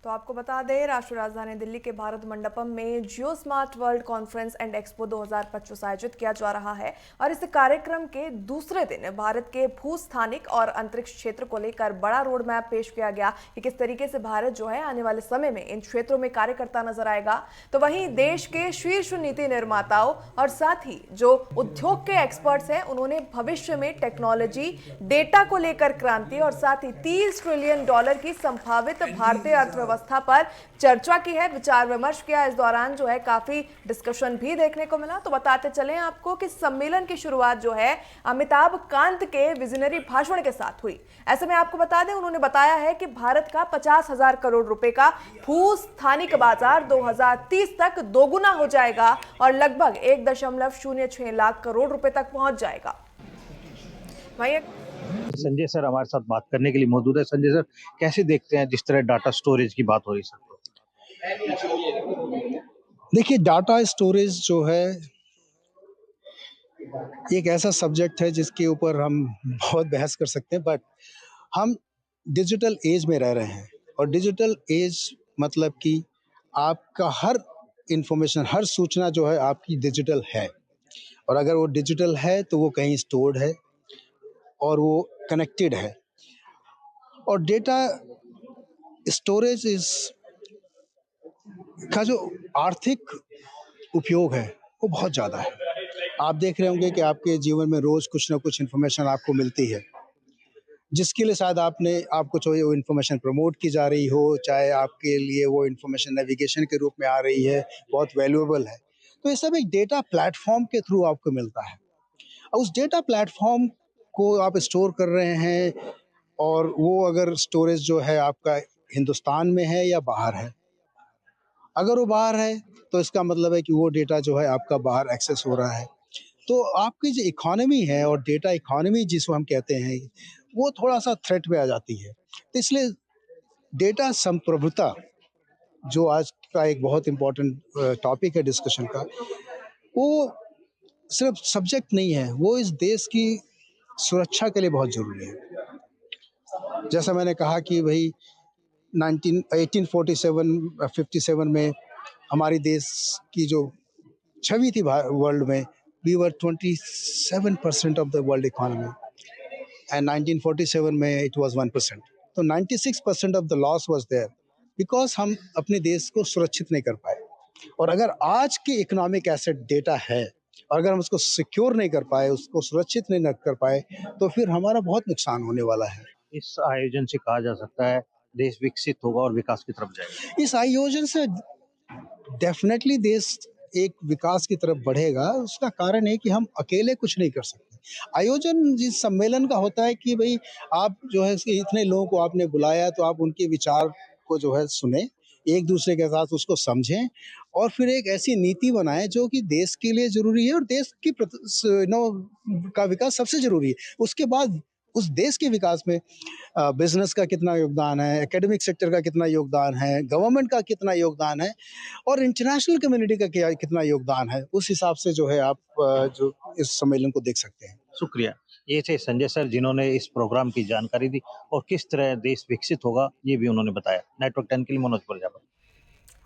तो आपको बता दें, राष्ट्रीय राजधानी दिल्ली के भारत मंडपम में Jio smart world conference and expo 2025 आयोजित किया जा रहा है। और इस कार्यक्रम के दूसरे दिन भारत के भूस्थानिक और अंतरिक्ष क्षेत्र को लेकर बड़ा रोड मैप पेश किया गया कि किस तरीके से भारत जो है आने वाले समय में इन क्षेत्रों में कार्य करता नजर आएगा। तो वहीं देश के शीर्ष नीति निर्माताओं और साथ ही जो उद्योग के एक्सपर्ट्स हैं, उन्होंने भविष्य में टेक्नोलॉजी, डेटा को लेकर क्रांति और साथ ही $30 ट्रिलियन की संभावित भारतीय अर्थव्यवस्था पर चर्चा की है, विचार विमर्श किया। इस दौरान जो है काफी डिस्कशन भी देखने को मिला। तो बताते चलें आपको कि सम्मेलन की शुरुआत जो है अमिताभ कांत के विजनरी भाषण के साथ हुई। ऐसे में आपको बता दें, उन्होंने बताया है कि भारत का 50,000 करोड़ रुपए का भूस्थानिक बाजार 2030 तक दोगुना हो जाएगा और लगभग 1.06 लाख करोड़ रुपए तक पहुंच जाएगा। वहीं संजय सर हमारे साथ बात करने के लिए मौजूद है। संजय सर, कैसे देखते हैं जिस तरह डाटा स्टोरेज की बात हो रही है? देखिए, डाटा स्टोरेज जो है एक ऐसा सब्जेक्ट है जिसके ऊपर हम बहुत बहस कर सकते हैं, बट हम डिजिटल एज में रह रहे हैं और डिजिटल एज मतलब कि आपका हर इंफॉर्मेशन, हर सूचना जो है आपकी डिजिटल है। और अगर वो डिजिटल है तो वो कहीं स्टोर्ड है और वो कनेक्टेड है। और डेटा स्टोरेज का जो आर्थिक उपयोग है वो बहुत ज़्यादा है। आप देख रहे होंगे कि आपके जीवन में रोज़ कुछ ना कुछ इन्फॉर्मेशन आपको मिलती है, जिसके लिए शायद आपको चाहे वो इन्फॉर्मेशन प्रमोट की जा रही हो, चाहे आपके लिए वो इन्फॉर्मेशन नेविगेशन के रूप में आ रही है, बहुत वैल्यूएबल है। तो ये सब एक डेटा प्लेटफॉर्म के थ्रू आपको मिलता है। और उस डेटा प्लेटफॉर्म को आप स्टोर कर रहे हैं और वो अगर स्टोरेज जो है आपका हिंदुस्तान में है या बाहर है। अगर वो बाहर है तो इसका मतलब है कि वो डेटा जो है आपका बाहर एक्सेस हो रहा है। तो आपकी जो इकोनॉमी है और डेटा इकोनॉमी जिसको हम कहते हैं, वो थोड़ा-सा थ्रेट में आ जाती है। तो इसलिए डेटा संप्रभुता जो आज का एक बहुत इम्पोर्टेंट टॉपिक है डिस्कशन का, वो सिर्फ सब्जेक्ट नहीं है, वो इस देश की सुरक्षा के लिए बहुत ज़रूरी है। जैसा मैंने कहा कि भई 1847 में हमारी देश की जो छवि थी वर्ल्ड में, we were 27% of the world economy and 1947 में इट वाज 1%। तो 96% of the loss was there because हम अपने देश को सुरक्षित नहीं कर पाए। और अगर आज की इकोनॉमिक एसेट डेटा है और अगर हम उसको सिक्योर नहीं कर पाए, उसको सुरक्षित नहीं कर पाए, तो फिर हमारा बहुत नुकसान होने वाला है। इस आयोजन से कहा जा सकता है देश विकसित होगा और विकास की तरफ जाएगा। इस आयोजन से डेफिनेटली देश एक विकास की तरफ बढ़ेगा। उसका कारण है कि हम अकेले कुछ नहीं कर सकते। आयोजन जिस सम्मेलन का होता है कि भाई आप जो है इतने लोगों को आपने बुलाया तो आप उनके विचार को जो है सुने, एक दूसरे के साथ उसको समझें और फिर एक ऐसी नीति बनाएं जो कि देश के लिए जरूरी है और देश की का विकास सबसे जरूरी है। उसके बाद उस देश के विकास में बिजनेस का कितना योगदान है, एकेडमिक सेक्टर का कितना योगदान है, गवर्नमेंट का कितना योगदान है और इंटरनेशनल कम्युनिटी का कितना योगदान है, उस हिसाब से जो है आप जो इस सम्मेलन को देख सकते हैं। शुक्रिया। ये थे संजय सर जिन्होंने इस प्रोग्राम की जानकारी दी और किस तरह देश विकसित होगा ये भी उन्होंने बताया। नेटवर्क 10 के लिए मनोज प्रजापति।